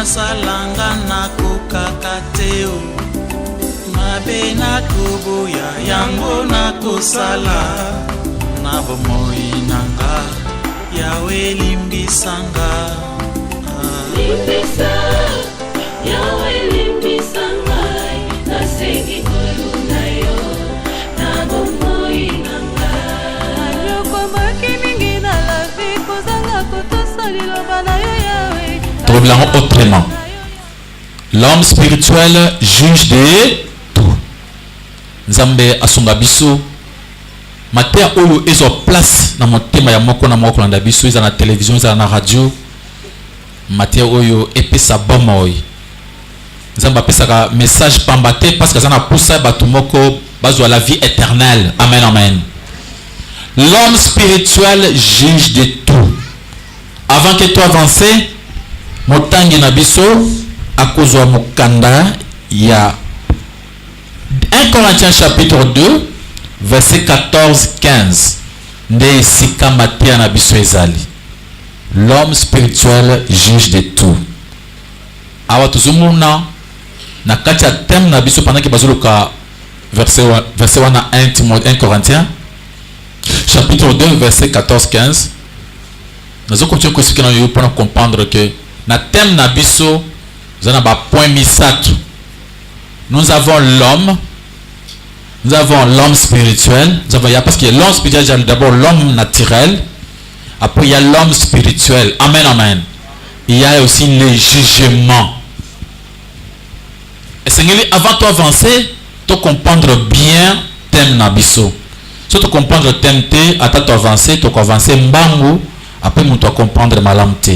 nasalanga nakokakateo mabe nakoboya yango nakosala na bomoi nanga yawe limbisanga limbisa yawe limbisanga nasengi koluna yo na bomoi nanga nayokomaki mingi na la vie kozanga kotosa liloba na yo yawe. Trouvons autrement. L'homme spirituel juge de tout. Nzambe asunga biso matin oyo ezo place na motema ya moko na moko na biso eza na télévision eza na radio matin oyo epesa bomoi Nzambe apesa message pambate parce que ça na poussa batu moko bazwa la vie éternelle. Amen, amen. L'homme spirituel juge de tout. Avant que tu avances motangi na biso akozwa mokanda ya 1 Corinthiens chapitre 2 verset 14-15 nde sika matia na biso ezali. L'homme spirituel juge de tout. Awa tuzumuna na kati ya thème na biso pendant que bazoluka verset 1 Corinthiens chapitre 2 verset 14-15 nous allons continuer pour comprendre que na thème na biso zana ba point misatu. Nous avons l'homme, nous avons l'homme spirituel, nous avons parce que l'homme spirituel il y a d'abord l'homme naturel, après il y a l'homme spirituel. Amen, amen. Il y a aussi les jugements. Et c'est avant de avancer, tu comprendre bien thème na biso. Si tu comprendre thème te, attends tu avancer, tu avancer mbangu, après tu comprendre malamte.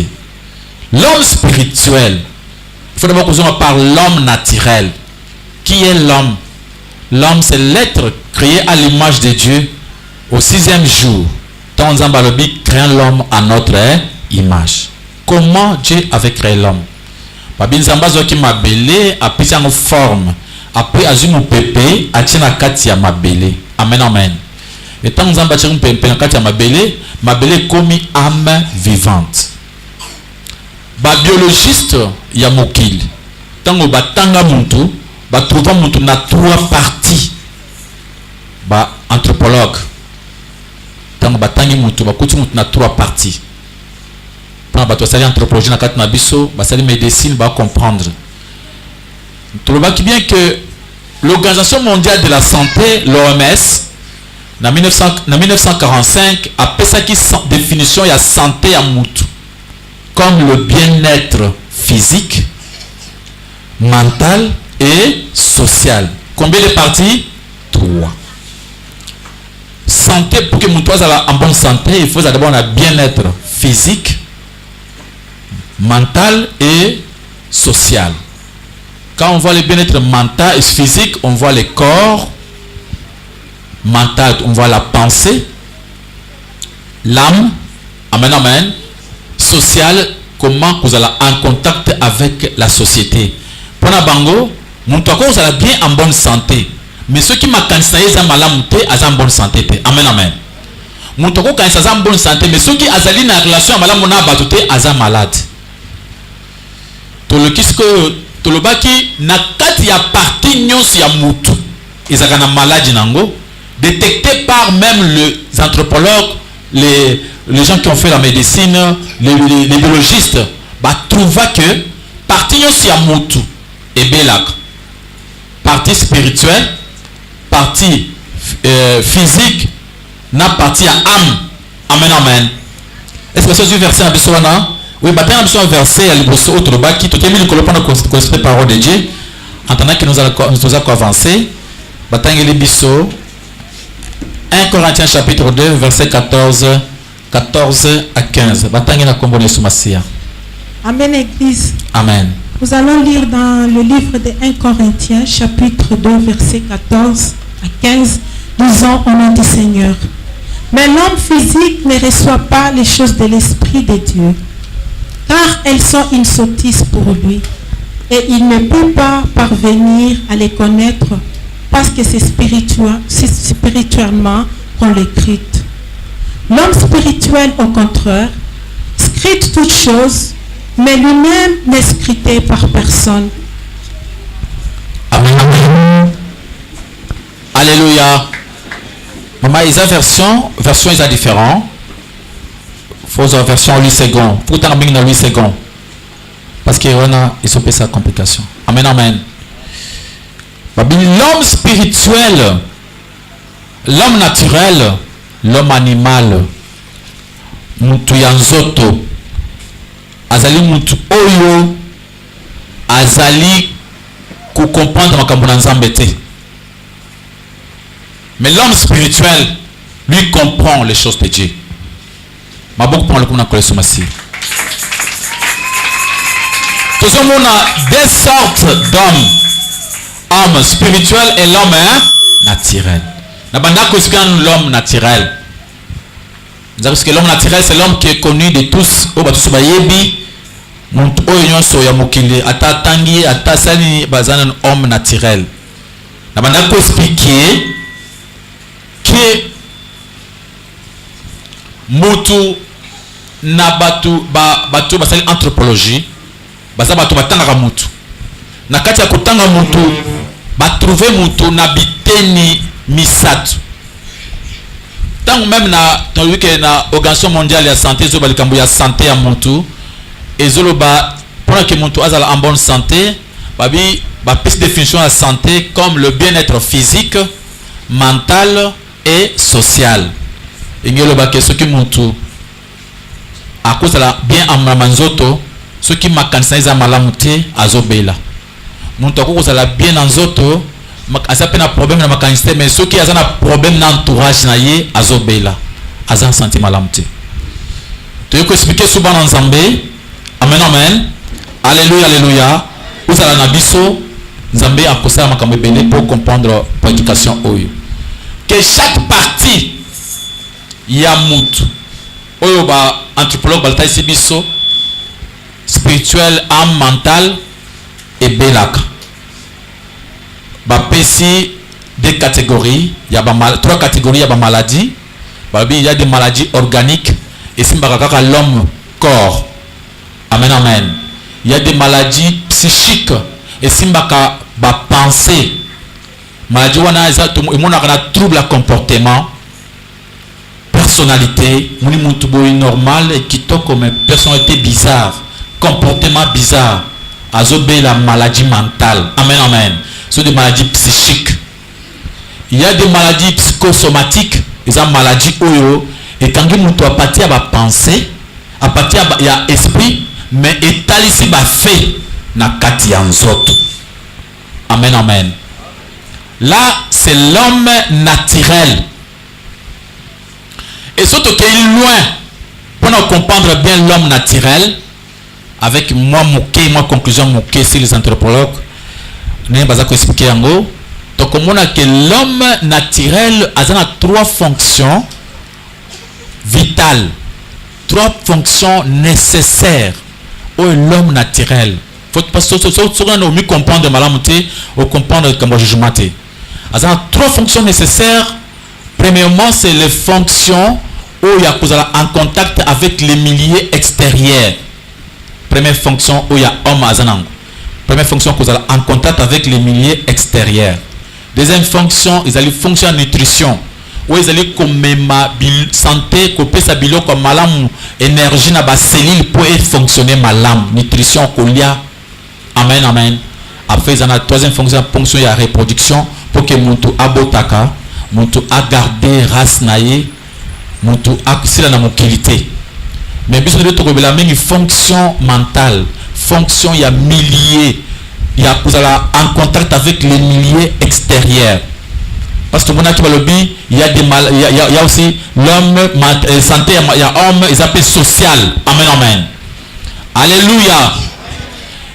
L'homme spirituel, il faut d'abord que nous parlions par l'homme naturel. Qui est l'homme? L'homme, c'est l'être créé à l'image de Dieu au 6e jour. Tant Zambalobi crée l'homme à notre image. Comment Dieu avait créé l'homme? Babin Zambazo qui m'a belé, a pris en forme. Après, Azum Pepe, a tient la katia m'a belé. Amen, amen. Et tant Zambacho Pepe, la katia m'a belé comme âme vivante. Ba biologiste ya mokili tango batanga muntu ba trouva muntu na 3 parties. Ba anthropologue tango batangi muntu ba kuti muntu na 3 parties. Tant ba to sali anthropologie na kati na biso ba sali médecine ba comprendre. Trouva qui bien que l'Organisation mondiale de la santé, l'OMS, na 1945 a pesa ki définition ya santé ya muntu comme le bien-être physique, mental et social. Combien de parties? 3. Santé, pour que mon toit soit en bonne santé, il faut d'abord un bien-être physique, mental et social. Quand on voit le bien-être mental et physique, on voit le corps. Mental, on voit la pensée, l'âme. Amen, amen. Social, comment vous allez en contact avec la société. Pour la bango, mon toit vous allez bien en bonne santé. Mais ceux qui m'ont cancer, ils ont en bonne santé. Amen, amen. Mon toit vous en bonne santé. Mais ceux qui ont une relation avec la santé, ils sont malades. Tout le tout le baki na kati ya partie nyonso ya mutu ezaka na maladie nango détecté par même les anthropologues, les gens qui ont fait la médecine, les biologistes, bah trouva que partie nyonso ya mutu ebelaka, partie spirituelle, partie physique, na partie à âme. Amen, amen. Est-ce que c'est un verset à Bissoana? Oui, maintenant nous sommes versé à l'Ibrosso autre bas qui tout est mis le colopano considéré parole de Dieu. En tant que nous allons avancer, maintenant il est Bisso 1 Corinthiens chapitre 2 verset 14 à 15. Maintenant il a combiné sous Massia. Amen, Église. Amen. Nous allons lire dans le livre de 1 Corinthiens chapitre 2 verset 14 à 15. Disons au nom du Seigneur. Mais l'homme physique ne reçoit pas les choses de l'Esprit de Dieu, car elles sont une sottise pour lui, et il ne peut pas parvenir à les connaître, parce que c'est spirituellement qu'on les crite. L'homme spirituel, au contraire, scrute toutes choses, mais lui-même n'est scruté par personne. Amen. Alléluia. Maman, il y a version ils sont différents. Faut une version 8 secondes. Pourtant, on a 8 secondes. Parce qu'il y a ils ont fait sa complication. Amen, amen. L'homme spirituel, l'homme naturel, l'homme animal, mutu yanzoto, azali mutu oyo, azali ko comprendre makambo na nzambe te. Mais l'homme spirituel, lui comprend les choses de Dieu. Ma beaucoup prend le coup dans la somasi. Tout ce monde a deux sortes d'hommes. Homme spirituel et l'homme naturel. L'homme naturel. Parce que l'homme naturel, c'est l'homme qui est connu de tous. Homme naturel. Je expliquer que mutu na batu basali anthropologie baza batu batanga mutu na kati ya kutanga mutu batrouver mutu na biteni misatu tangu même na tandis na organisation mondiale ya santé zo balikambo ya santé ya mutu ezoloba pour que mutu azala en bonne santé babi ba piste définition ya santé comme le bien-être physique, mental et social. Ingoloba ke soki mutu akozala bien amamanzoto soki makanisa eza malamu te azobela mutu akozala bien nzoto aza pe na problème na makanisa mais soki aza na problème na entourage na ye azobela aza senti malamu te to yeko expliquer souvent na nzambe. Amen, amen. Alléluia, alléluia. Uzala na biso nzambe akosala makambo ebele pour comprendre prédication oyo que chaque partie ya mutu oyo ba anthropologue baltaisi biso spirituel, âme, mental et belaka bapesi deux catégories, il y a trois catégories, il y a ba maladies, il y a des maladies organiques et simbaka kaka l'homme corps. Amen, amen. Il y a des maladies psychiques et simbaka ba pensée maladie wana exact et mon a trouble à comportement personnalité moni mutu boy normal et qui to comme personnalité bizarre comportement bizarre azobe la maladie mentale. Amen, amen. Ce sont des maladies psychiques. Il y a des maladies psychosomatiques, ils ont maladie oyo et quand mutu a partir à ba pensée à partir il y a esprit mais etalisi ba fait na kati ya nzoto. Amen, amen. Là, c'est l'homme naturel. Et surtout qu'il est loin, pour nous comprendre bien l'homme naturel, avec moi, conclusion, si les anthropologues, nous allons expliquer en gros. Donc, on a que l'homme naturel a trois fonctions vitales, trois fonctions nécessaires au l'homme naturel. Parce que on mieux comprendre malamuté ou comprendre comme jugement. Il y a trois fonctions nécessaires. Premièrement, c'est les fonctions où il y a en contact avec les milieux extérieurs. Première fonction où il y a homme azanang. Première fonction où vous en contact avec les milieux extérieurs. Deuxième fonction, ils allaient fonction nutrition. Où ils allaient comme ma santé, couper sa bilo comme malam énergie na ba cellule pour fonctionner malam nutrition kolia. Amen, amen. Après, il y a la troisième fonction, fonction de reproduction pour que mutu abotaka, mutu a gardé race naye, mutu a sila na mokilité. Mais bien sûr, la même fonction mentale, fonction il y a milliers, il y a en contact avec les milliers extérieurs. Parce que mon qui va le dire, il y a des mal, il y a aussi l'homme santé, il y a homme, ils appellent social. Amen, amen. Alléluia.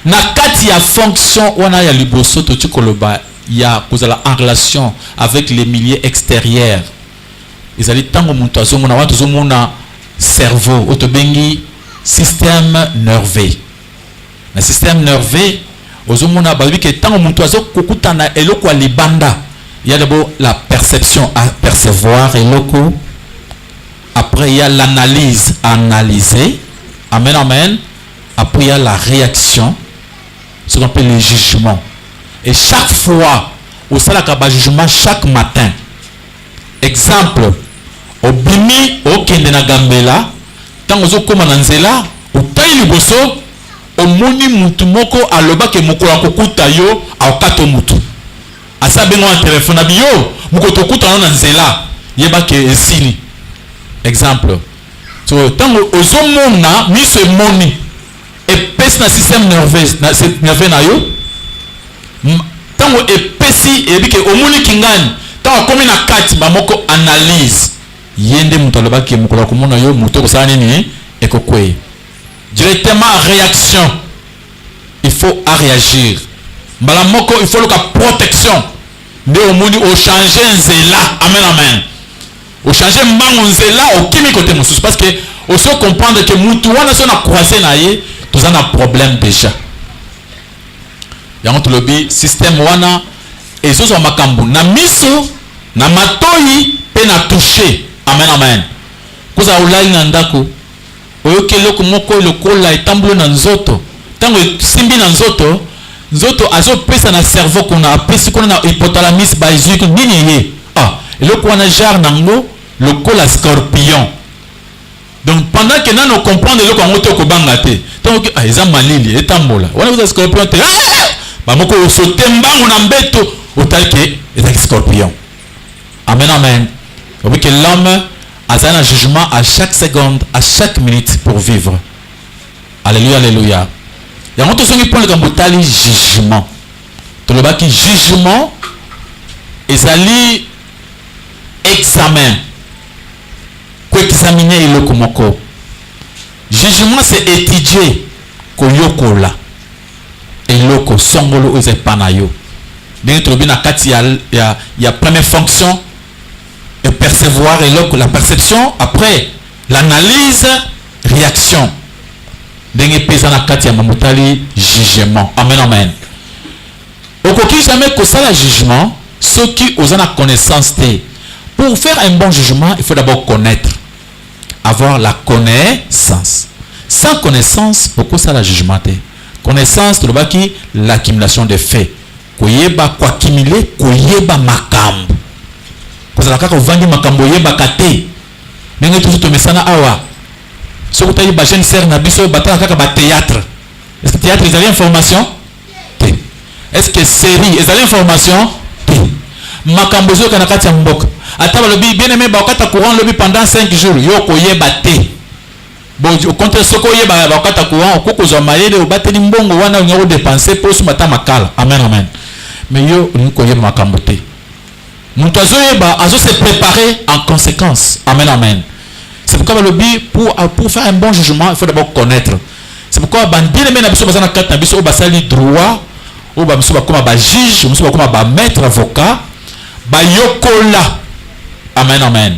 Na kati ya fonction wana ya liboso to tukoloba ya kozala en relation avec les milieux extérieurs. Ezali tango muntu azomona watu azomona cerveau otobengi système nerveux. Na système nerveux ozomona babi ke tango muntu azokukutana eloko ya libanda. Il y a d'abord la perception à percevoir eloko. Après il y a l'analyse, analyser. Amen, amen. Après, il y a la réaction, ce qu'on appelle le jugement. Et chaque fois, au salakaba jugement, chaque matin. Exemple, au bimi, au kendena gambela, tant aux okoma nanzela, au taille liboso, au moni mutu moko aloba ke mokola kokuta yo, au kato mutu. Asa bengo un téléphone abiyo, mukoto kuta na nzela, yeba ke esili. Exemple. So, tant aux omona, mi se moni, et pèse na système nerveux na yo, tant et pèsi, et bike omoni kingani, tant comme na kati, ba moko analyse. Yende mutaloba ki mukola komona yo, muto kosala nini, ekokwe. Directement réaction. Il faut à réagir. Mbala moko, il faut la protection. Mais au monde, au changer nzela. Amen, amen. Au changer mbango nzela, au kimi côté moussous. Parce que, au se comprendre que mutuana son a croisé na ye, tous en a problème déjà. Yango tulobi, système wana, et zo makambu. Na miso, na matoi, pe na touché. Amen, amen. Kuza ulali na ndako. Oyoke loko moko lokola etambulo na nzoto. Tango simbi na nzoto, nzoto azo pesa na cerveau kuna apesi kuna na hypothalamus basique nini ye. Ah, eloko wana jar nango lokola scorpion. Donc pendant que nano comprendre eloko ngo to ko banga te. Tango ah eza malili etambola. Wana uza scorpion te. Ba moko osote mbango na mbeto otalke eza scorpion. Amen, amen. Oui, que l'homme a un jugement à chaque seconde, à chaque minute pour vivre. Alléluia, alléluia. Il y a un autre qui prend le gambotali jugement. Tout le bas qui jugement, et ça lit examen. Quoi examiner le komoko. Jugement, c'est étudier. Koyokola. Et loko, songolo, ose panayo. Bien, tout le bien, il y a première fonction. Et percevoir et la perception, après l'analyse, réaction. Dengue pesana katia mamutali jugement. Amen, amen. Au coquille jamais que ça le jugement, ceux qui ont la connaissance. Pour faire un bon jugement, il faut d'abord connaître. Avoir la connaissance. Sans connaissance, pourquoi ça le jugement? Connaissance, tout le bas qui l'accumulation des faits. Koyeba quoi accumuler, koyeba makam. Kozala kaka vandi makambo yeba kate. Ndenge toujours to mesana awa. Soko tayi ba jeune sœur na biso batala kaka ba théâtre. Est-ce que théâtre ils avaient information? Té. Est-ce que série ils avaient information? Té. Makambo zo kana kati ya mboka. Ata ba lobi bien aimé ba kata courant lobi pendant 5 jours yo ko yeba té. Bon au contraire soko yeba ba kata courant okoko zo mayele o bateli mbongo wana ngoko dépenser pour su mata makala. Amen, amen. Mais yo ko yeba makambo té. Muntazo se préparer en conséquence. Amen, amen. C'est pourquoi le but pour faire un bon jugement, il faut d'abord connaître. C'est pourquoi bien aimé na biso bazana kat na biso basali droit, ou ba biso ba comme ba juge, biso ba comme ba maître avocat, ba yokola. Amen, amen.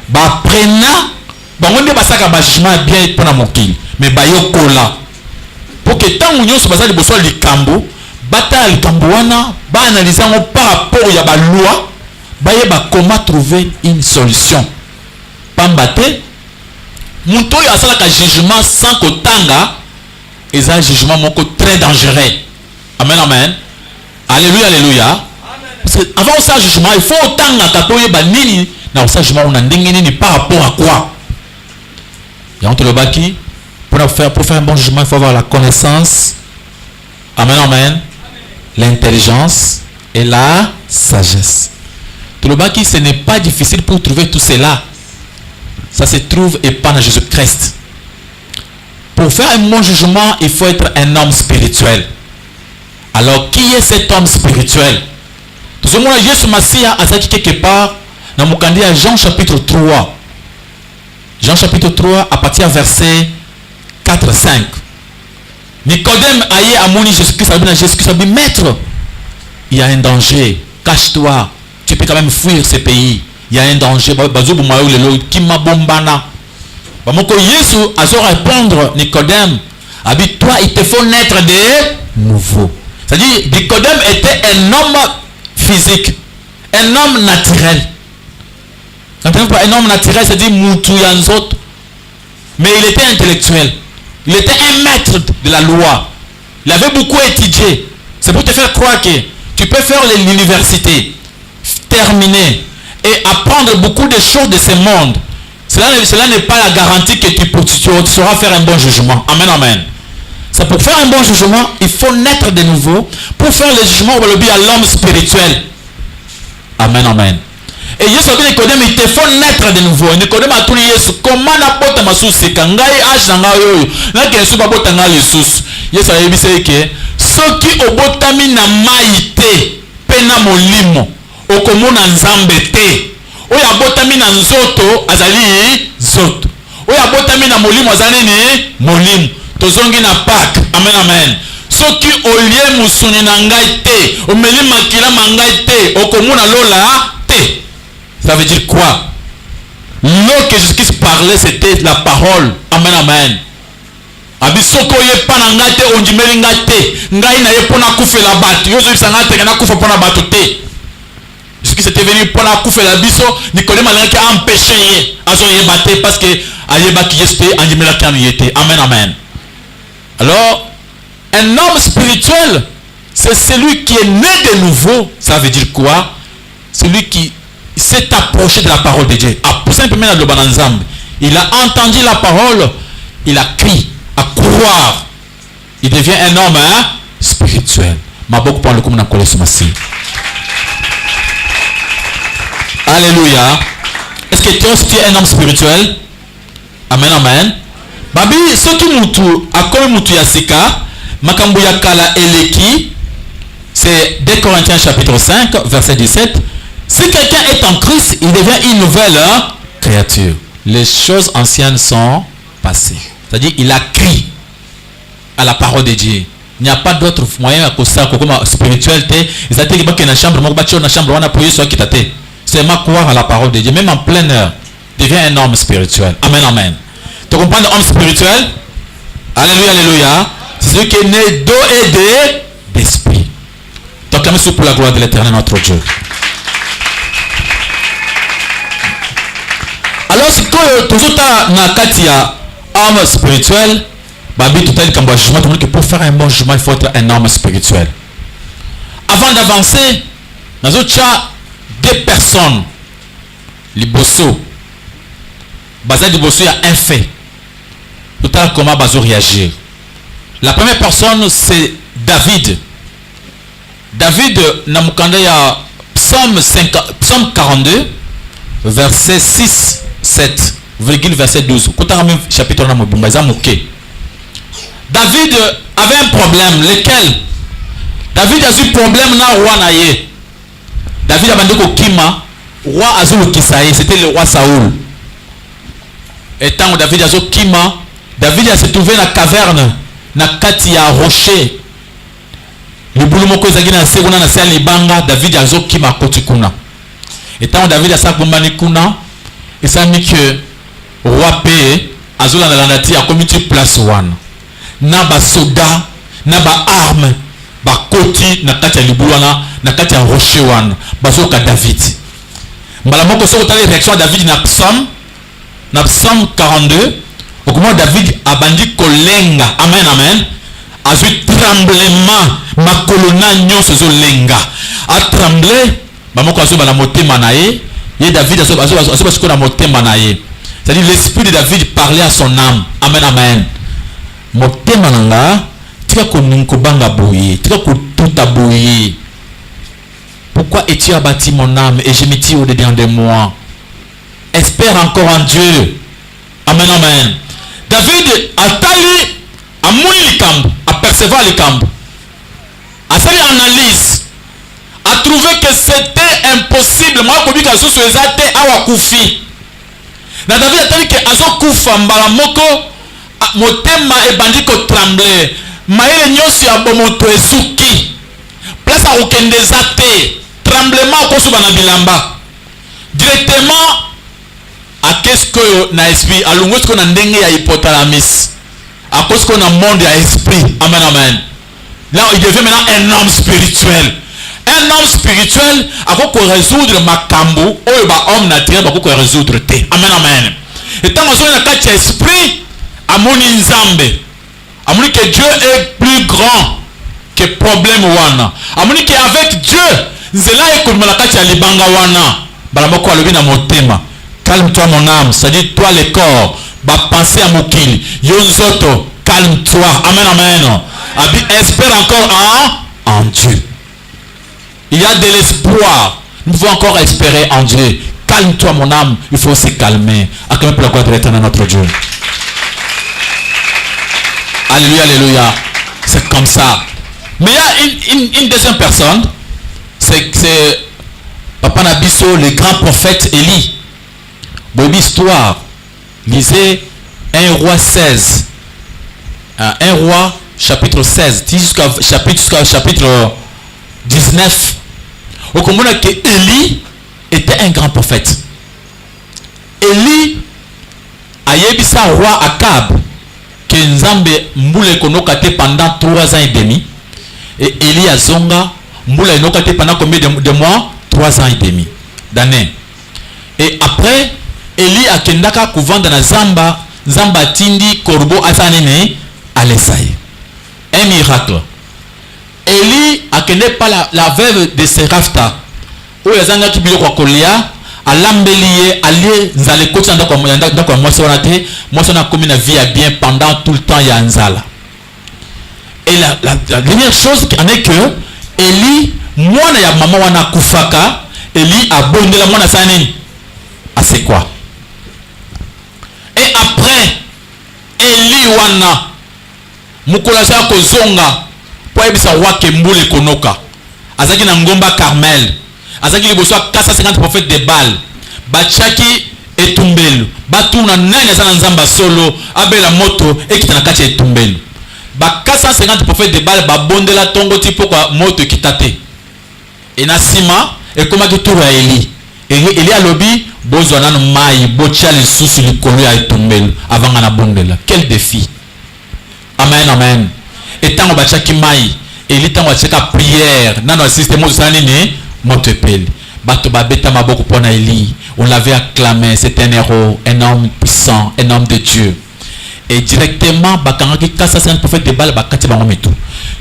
Ba prena, ba ngonde basaka ba jugement bien pour na mokili, mais ba yokola. Pour que tant union so basali boso likambo, bata likambo wana, ba analyser par rapport ya ba loi. Comment trouver une solution. Pambate, Munto y a ça le jugement sans kotanga, et ça jugement moko très dangereux. Amen, amen. Alléluia, alléluia. Parce que avant ça jugement, il faut tanga katoye banini na ça jugement on a ndengeni par rapport à quoi. Et on te le baki pour faire un bon jugement, il faut avoir la connaissance. Amen, amen. L'intelligence et la sagesse. Le baki, ce n'est pas difficile pour trouver tout cela. Ça se trouve et pas dans Jésus-Christ. Pour faire un bon jugement, il faut être un homme spirituel. Alors, qui est cet homme spirituel? Tout ce monde, Jésus Massia a dit quelque part dans mon candidat Jean chapitre 3. Jean chapitre 3, à partir verset 4-5. Nicodème aïe a moni Jésus-Christ, a dit, maître, il y a un danger, cache-toi. Tu peux quand même fuir ce pays. Il y a un danger. Qui m'a bombana. Jésus a répondre Nicodème. Toi, il te faut naître de nouveau. C'est-à-dire, Nicodème était un homme physique, un homme naturel. Quand on dit un homme naturel, c'est-à-dire Moutou Yanzot. Mais il était intellectuel. Il était un maître de la loi. Il avait beaucoup étudié. C'est pour te faire croire que tu peux faire l'université, terminer et apprendre beaucoup de choses de ce monde. Cela n'est pas la garantie que tu sauras faire un bon jugement. Amen, amen. C'est pour faire un bon jugement, il faut naître de nouveau. Pour faire le jugement, on va le dire à l'homme spirituel. Amen, amen. Et Jésus a dit Nicodème, il te faut naître de nouveau. Nicodème a tout dit comment n'a pas ta souci quand ngai âge na ngai na ke su ba bota ngai lisusu. Yesu a dit que soki obotami na maite pena molimo okomona nzambe te. Oyo abotami na nzoto azali zoto. Oyo abotami na molimo azali ni molimo. Tozongi na Pâques. Amen, amen. Soki olie musuni na ngai te, omeli makila mangai te, okomona lola te. Ça veut dire quoi? L'eau que Jésus-Christ parlait, c'était la parole. Amen, amen. Abi soko ye pana ngai te, ondimeli ngai te. Ngai na ye pona kufela batu. Yo zo sanga te na kufa pona batu te. Jésus-Christ était venu pour la kufela biso, Nicodème a empêché ye. Azo ye batte parce que ayeba ki yeste andimela kan yete. Amen, amen. Alors, un homme spirituel, c'est celui qui est né de nouveau. Ça veut dire quoi? Celui qui s'est approché de la parole de Dieu. Simplement, il a entendu la parole, il a crié à croire. Il devient un homme spirituel. Alléluia. Est-ce que tu es un homme spirituel? Amen, amen. Babi, ce qui mutu a comme mutu yasika, makambu yakala eleki, c'est 2 Corinthiens chapitre 5, verset 17. Si quelqu'un est en Christ, il devient une nouvelle créature. Les choses anciennes sont passées. C'est-à-dire, il a crié à la parole de Dieu. Il n'y a pas d'autre moyen à cause comme spiritualité. Ils ont dit que dans la chambre, on a appuyé sur qui t'attend. C'est ma croire à la parole de Dieu. Même en pleine heure, devient un homme spirituel. Amen, amen. Tu comprends l'homme spirituel? Alléluia, alléluia. C'est celui qui est né d'eau et d'esprit. Tu acclames pour la gloire de l'Éternel, notre Dieu. Alors, si tu as un homme spirituel, pour faire un bon jugement, il faut être un homme spirituel. Avant d'avancer, nous avons deux personnes. Les bossos. Basé du bosso, il y a un fait. Tout à l'heure, comment bazo réagir. La première personne, c'est David. David, il y a Psaume 42, verset 6, 7, verset 12. Chapitre David avait un problème. Lequel? David a eu un problème dans le roi Naye. David a dit que Kima, roi Azul Kisaï, c'était le roi Saoul. Et tant que David a eu Kima, David a se trouvé dans la caverne, dans Katia rocher. Le boulot moko ezaki na sekuna na sali banga, David a eu Kima kotikuna. Et tant que David a sa kumbani kuna, et ça dit que roi P Azula na landati a comité place one. Na ba soda, na ba arme, ba koti na kati ya libulwana, na kati ya rocher wana, bazoka David. Mbala moko so otali réaction David na Psaume 42, au comment David a bandi kolenga. Amen, amen. Azui tremblement, makolona nyonso zo lenga. A tremblé, ba moko azo bana motema na ye, David azo basiko na motema na ye. C'est-à-dire l'esprit de David parlait à son âme. Amen, amen. Motema nanga, tika koninko banga boye, tika kotuta boye. Pourquoi es-tu abattu mon âme et je me tire au-dedans de moi? Espère encore en Dieu. Amen, amen. David a tali, a mouni likambo, a percevoir likambo, a fait l'analyse, a trouvé que c'était impossible. Moi, comme il a sous ezate awa kufi. Na David a tali que azo kufa mbala moko, motema e bandiko tremble. Maïle nyosi a bomoto esuki. Place à aucun désate. Tremblement au kosuba na bilamba. Directement à qu'est-ce que na esprit à l'ungos qu'on a ndenge ya hypothalamus. À cause qu'on a monde à esprit. Amen, amen. Là, il devient maintenant un homme spirituel. Un homme spirituel a quoi résoudre ma kambo. Oh, bah, homme naturel, bah, quoi résoudre te. Amen, amen. Et tant que on a quatre esprit, à mon inzambe. Amoni que Dieu est plus grand que problème wana. Amoni que avec Dieu, nzela ekomalakati ya libanga wana. Balamoko alobi na motema. Calme-toi mon âme, c'est-à-dire toi le corps, ba penser à mokili. Yonzoto, calme-toi. Amen, amen. Abi espère encore en Dieu. Il y a de l'espoir. Nous pouvons encore espérer en Dieu. Calme-toi mon âme, il faut se calmer. Acclamez pour la gloire de l'Éternel notre Dieu. Alléluia, alléluia. C'est comme ça. Mais il y a une deuxième personne. C'est Papa Nabiso, le grand prophète Élie. Bonne histoire. Lisez 1 roi 16. 1 roi chapitre 16. Jusqu'à chapitre 19. Au comprend que Élie était un grand prophète. Élie a yebisa roi Akab que Nzambe mboule konokate pendant 3 ans et demi. Et Élie a zonga mboule konokate pendant combien de mois? 3 ans et demi d'années. Et après Élie a kendaka kuvanda na Zamba tindi corbeau asanene alesai. Un miracle. Élie a kende pas la veuve de Serafta. Où les gens qui biloko kolia alambeliye ali nzale koti ndako moi sonate moi sona comme na vie à bien pendant tout le temps ya nzala. Et la dernière chose en est que Élie mwana ya maman wana kufaka Élie a bondela mwana saneni à c'est quoi. Et après Élie wana mukolasa kozonga po ebisa roi kembule konoka azaki na ngomba Carmel azaki liboso 450 prophètes de Baal bachaki etumbelu batuna nani azana nzamba solo abela moto ekitana kati etumbelu ba 450 prophètes de Baal babondela tongo tipo kwa moto ekitate enasima ekomaki turu ya Eli alobi bozwa nanu mai botia lisusu likolo ya etumbelu avanga na bondela. Quel défi. Amen, amen. Et tango bachaki mai Eli tango acheka prière nano assiste moto sanini moto epeli bato babeta maboko pona Eli. On l'avait acclamé, c'est un héros, un homme puissant, un homme de Dieu. Et directement bakangaki kasa c'est un prophète de Baal bakati bango mitu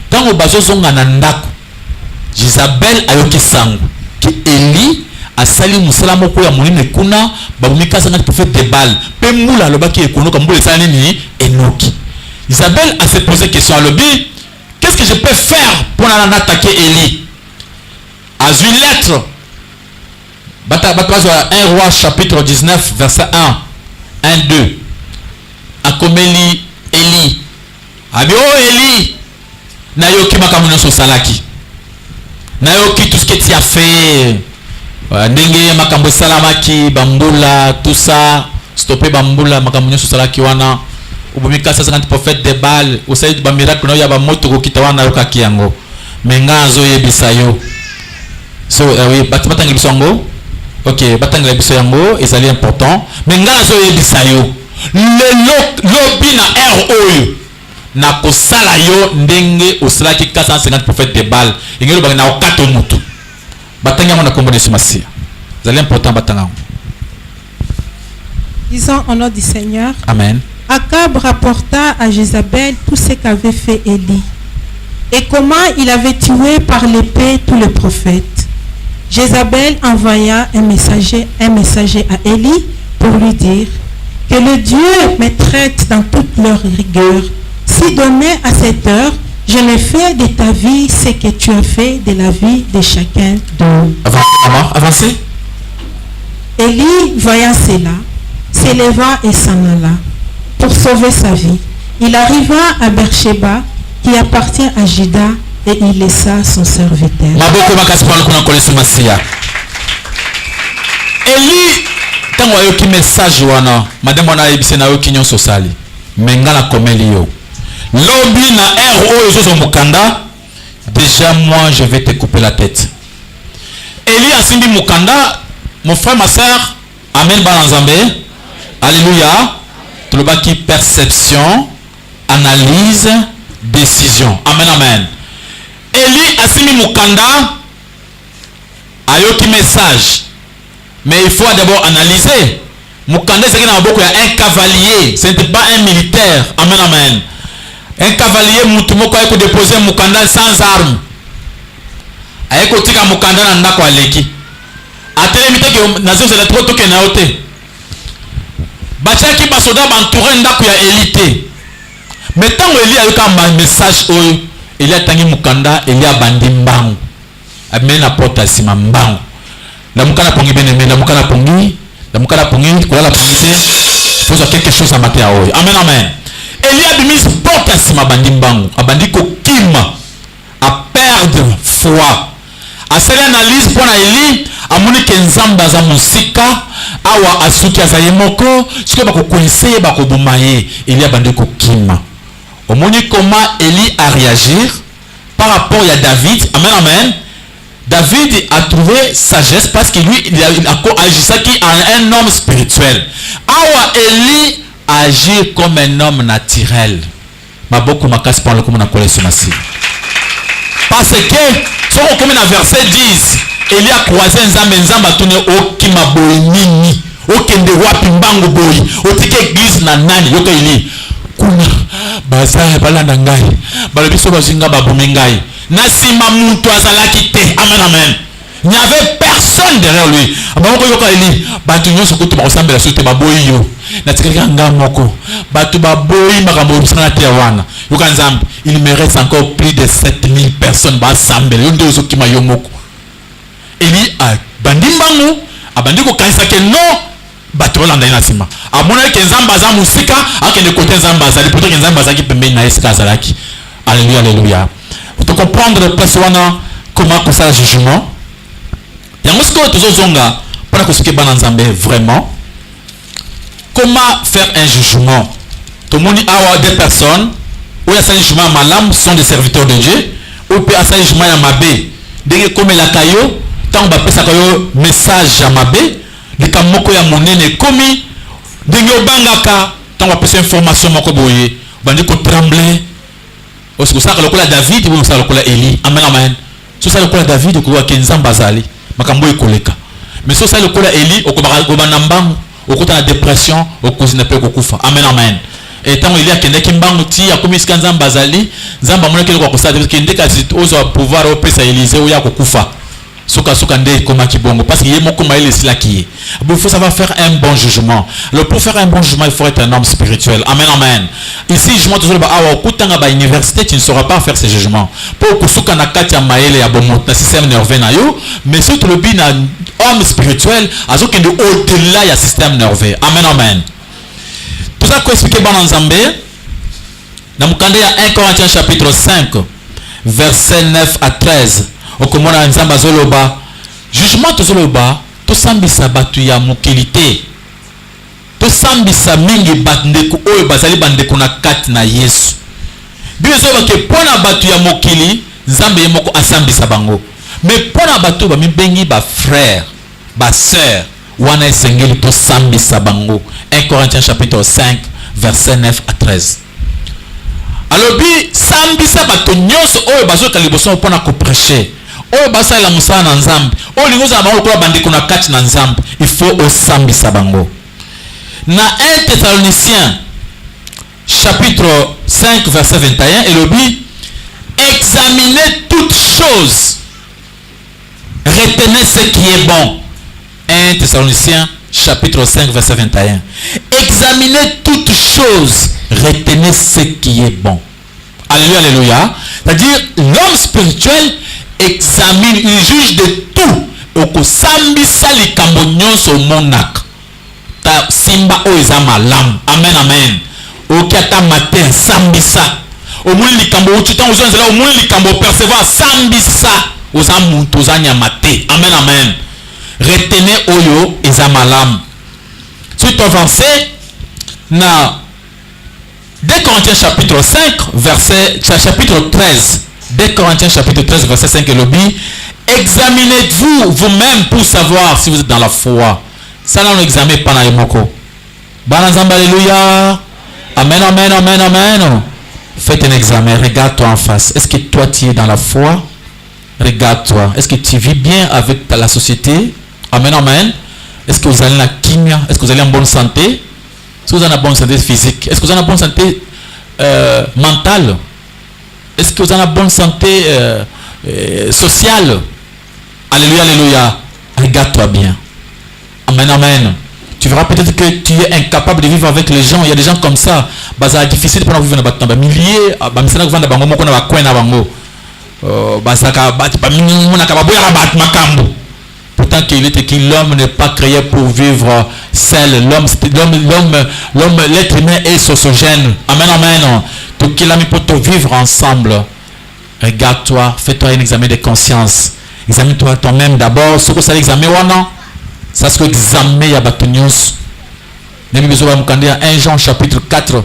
tango bazozonga na ndako Jezabel ayoki sango ki Eli asali musala moko ya monene kuna babumika sanga prophète de Baal pe mula lobaki ekonoka mbula sala nini enoki. Isabelle a se posé question à l'obi, qu'est-ce que je peux faire pour attaquer Eli? A une lettre 1 roi chapitre 19 verset 1 2 akomeli Eli abi oh Eli nayoki makambo nyonso salaki nayoki tout ce que tu as fait ndenge makambo salamaki bambula tout ça stopper bambula makambo nyonso salaki wana ubumika 50 prophètes de Baal osali ba miracle no ya ba moto ko kitawana yokaki yango menga zo yebisa yo so oui batanga biso yango OK batanga biso yango ezali important menga zo yebisa yo le lobi na oyo na kosala yo ndenge osalaki 450 prophètes de Baal ingelo ba na okato mutu batanga na kombo de Masia ezali important batanga. Disons au nom du Seigneur. Amen. Akab rapporta à Jézabel tout ce qu'avait fait Élie et comment il avait tué par l'épée tous les prophètes. Jézabel envoya un messager à Élie pour lui dire que le Dieu me traite dans toute leur rigueur. Si demain à cette heure, je ne fais de ta vie ce que tu as fait de la vie de chacun d'eux. Avancez. Élie, voyant cela, s'éleva et s'en alla pour sauver sa vie. Il arriva à Beersheba, qui appartient à Juda, et il laissa son serviteur. Élie, tango ayoki message wana, madame wana yebise na yoki nyonso sali. Menga na komeli yo. Lobi na oyo zozo mukanda, déjà moi je vais te couper la tête. Élie asimbi mukanda, mon frère, ma soeur, amen balanzambe. Alléluia. Tulobaki perception, analyse, décision. Amen, amen. Élie asimi mukanda ayoki message. Mais il faut d'abord analyser. Mukanda c'est un cavalier, ce n'était pas un militaire. Amen, amen. Un cavalier mutumoko a déposé mukanda sans arme. A tika mukanda na ndako aleki. Atelemi te ke nazo zela trop to ke na ote. Bachaki basoda bantouré ndako ya Eli. Mais tant Eli a eu un message oyo, Eli a tangi mukanda, Eli a bandi mbangu. Amena porta sima mbangu. La mukana pongi beneme, la mukana pongi, quoi la pongi te. Il faut quelque chose à mater à oyo. Amen, amen. Eli a bimis porta sima bandi mbangu. A bandi ko kima. A perdre foi. A seli analyse pour na Eli, a moni ke nzamba za musika, awa asuki azaye moko, siko bako kwense bako bumaye, Eli a bandi ko kima. Au moment comment Eli a réagir par rapport à David. Amen, amen. David a trouvé sagesse parce que lui, il a agi ça qui est un homme spirituel. Awa Eli agit comme un homme naturel. Ma beaucoup ma casse par le comme on a collé sur ma cible. Parce que, si on comme dans verset 10, Eli a croisé un zamba tourné au kimaboinini, au kende wapi mbangu boy, au tike église na nani, yoka Eli. Kuna baza balanda ngai balobiso bazinga babumi ngai nasima muntu azalaki te. Amen, amen. Il n'y avait personne derrière lui. Abako yoka Eli batu nyonso kutu bakosambela sote baboyi yo natikaka nga moko batu baboyi makambo bisana te wana yoka nzambe. Il me reste encore plus de 7000 personnes basambela yo ndio zokima yo moko. Eli a bandi mbangu abandi ko kanisa ke non bato olanda ina sima amona ke nzamba za musika akende côté nzamba za plutôt que nzamba za ki pembeni na eska zalaki. Alléluia, alléluia. Pour te comprendre place wana comment que ça jugement yango siko tozozonga pour que ce que bana nzambe vraiment comment faire un jugement. Tout le monde a des personnes où il y a un jugement malam sont des serviteurs de Dieu ou peut un jugement ya mabe dès comme la kayo tant ba pesa kayo message ya mabe lika moko ya monene komi ndenge obangaka tant ba pesa information moko boye bandi ko trembler osiko saka lokola David ou saka lokola Eli. Amen, amen. So saka lokola David ko ke nzamba zali makambo ekoleka mais so saka lokola Eli okobaka nambang okota na dépression okozina pe kokufa. Amen, amen. Et tant Eli akende kimbangu ti akomi sika nzamba zali nzamba moneke ko kosala parce que ndeka ozo pouvoir opesa Élisée ou ya kokufa soka nde koma kibongo parce que yé moko maïle sila qui. Il faut savoir faire un bon jugement. Alors pour faire un bon jugement il faut être un homme spirituel. Amen, amen. Ici jugement toujours ba awa okutanga ba université tu ne sauras pas faire ces jugements pour kusuka na kati ya maele ya bomot na système nerveux na yo mais surtout le bin homme spirituel azokende au-delà ya système nerveux. Amen, amen. Tout ça ko expliquer bon nzambe na mukande ya 1 Corinthiens chapitre 5 verset 9 à 13. Okomona nzamba zoloba jugement tozoloba to sambisa batu ya mokilité to sambisa mingi bandeko oyo bazali bandeko na kati na Yesu. Biblia zoba ke pona batu ya mokili nzambe ye moko asambisa bango mais pona batu ba mibengi ba frère ba sœur wana esengeli to sambisa bango. 1 Corinthiens chapitre 5 verset 9 à 13. Alors bi sambisa batu nyonso oyo bazoka liboso pona ko prêcher oyo basa la musala na nzambe oyo lingoza bango kola bandeko na kati na nzambe il faut osambisa bango. Na 1 Thessaloniciens chapitre 5 verset 21 et le dit examinez toutes choses, retenez ce qui est bon. 1 Thessaloniciens chapitre 5 verset 21. Examinez toutes choses, retenez ce qui est bon. Alléluia, alléluia. C'est-à-dire l'homme spirituel examine, il juge de tout. Okosambisa likambo nyonso monak. Ta simba o eza malam. Amen, amen. Okiata matin sambisa. Omuli likambo uchitan uzonzela omuli likambo percevoir sambisa. Oza muntu oza nyamate. Amen, amen. Retenez oyo eza malam. Suite avancée na 2 Corinthiens chapitre 5 verset chapitre 13. 2 Corinthiens chapitre 13 verset 5 et le dit examinez-vous vous-même pour savoir si vous êtes dans la foi. Ça là on examine pas na yomoko. Banazamba alléluia. Amen, amen, amen, amen. Faites un examen, regarde-toi en face. Est-ce que toi tu es dans la foi? Regarde-toi. Est-ce que tu vis bien avec la société? Amen, amen. Est-ce que vous allez la kimia? Est-ce que vous allez en bonne santé? Est-ce que vous avez une bonne santé physique? Est-ce que vous avez une bonne santé mentale? Est-ce que vous avez une bonne santé sociale? Alléluia, alléluia. Regarde-toi bien. Amen, amen. Tu verras peut-être que tu es incapable de vivre avec les gens. Il y a des gens comme ça. C'est difficile pour vivre dans les milliers. Pourtant qu'il est écrit, l'homme n'est pas créé pour vivre seul. L'homme, l'être humain est sociogène. Amen, amen. Donc il a mis pour te vivre ensemble. Regarde-toi, fais-toi un examen de conscience. Examine-toi toi-même d'abord. Ce que c'est l'examen ou non? Ça c'est l'examen ya batonios. Nemi besoin de 1 Jean chapitre 4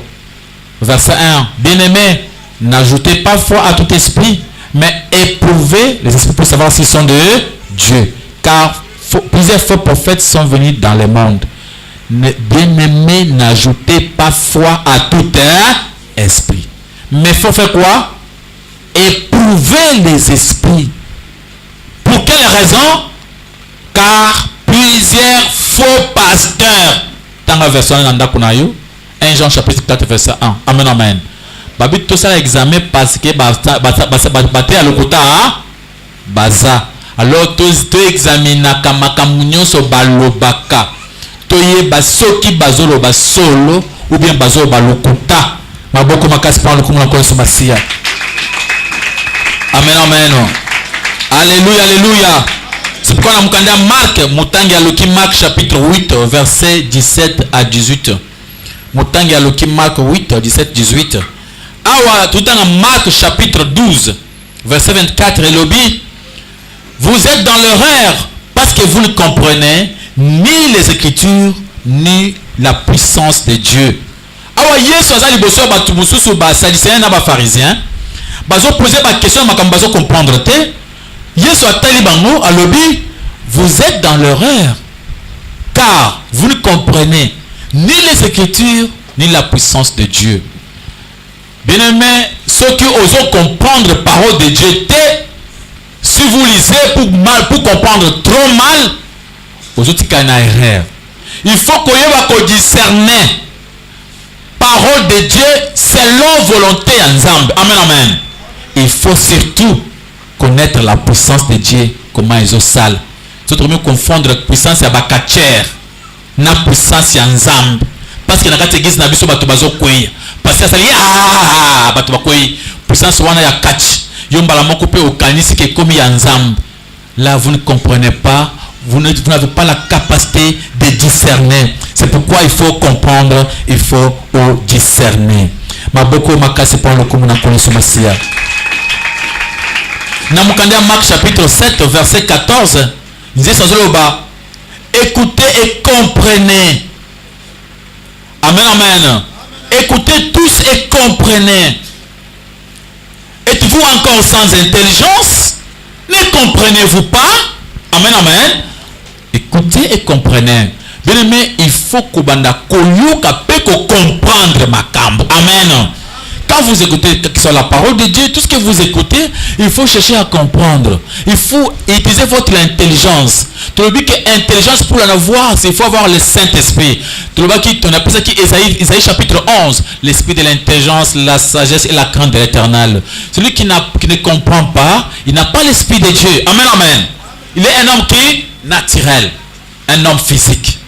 verset 1. Bien-aimés, n'ajoutez pas foi à tout esprit, mais éprouvez les esprits pour savoir s'ils sont de Dieu. Car plusieurs faux prophètes sont venus dans le monde. Bien-aimés, n'ajoutez pas foi à tout esprit. Mais il faut faire quoi? Éprouver les esprits. Pour quelle raison? Car plusieurs faux pasteurs. Dans la version 1 Jean chapitre 4 verset 1. Amen, amen. Babi tout ça examen parce que baté à l'okota baza. Alors tu examina kamakamunyo so balobaka. Toye basoki bazolo basolo ou bien bazolo balokota. Maboko makasi pa lokumu na koso masia. Amen, amen. Alléluia, alléluia. C'est pourquoi on a Marc, Motangi Aloki Marc chapitre 8, verset 17 à 18. Motangi Aloki Marc 8, 17, 18. Awa, tout en Marc chapitre 12, verset 24, et lobby. Vous êtes dans l'erreur parce que vous ne comprenez ni les Écritures, ni la puissance de Dieu. Awa, Yesu azali bosso batubususu ba sadicéens na ba pharisiens. Bazo poser ba question makam bazo comprendre te. Yesu atali bango à lobby, vous êtes dans l'erreur car vous ne comprenez ni les Écritures ni la puissance de Dieu. Bien-aimés, ceux qui osent comprendre la parole de Dieu, si vous lisez pour comprendre trop mal, vous êtes en erreur. Il faut qu'on discerner parole de Dieu selon volonté ensemble. Amen, amen. Il faut surtout connaître la puissance de Dieu, comment ils ont sale. C'est trop mieux confondre puissance à bakatcher, na puissance à ensemble. Parce que dans la église, n'a pas de koué. Parce que ça y est, batu bakoué. Puissance wana ya catch. Yomba la moko pe au kanisi qui est comme ensemble. Là, vous ne comprenez pas. Vous n'avez pas la capacité de discerner. C'est pourquoi il faut comprendre, il faut discerner. Maboko makasi pour le komuna koneso masia. Namukanda Marc chapitre 7 verset 14. Écoutez et comprenez. Amen, amen. Écoutez tous et comprenez. Êtes-vous encore sans intelligence? Ne comprenez-vous pas? Amen, amen. Écoutez et comprenez. Bien aimé, il faut que vous comprendre ma cambre. Amen. Quand vous écoutez sur la parole de Dieu, tout ce que vous écoutez, il faut chercher à comprendre. Il faut utiliser votre intelligence. Tu le dis que l'intelligence pour en avoir, il faut avoir le Saint-Esprit. Tu le dis qu'on appelle ça qui Isaïe chapitre 11, l'esprit de l'intelligence, la sagesse et la crainte de l'Éternel. Celui qui ne comprend pas, il n'a pas l'esprit de Dieu. Amen, amen. Il est un homme qui est naturel, un homme physique.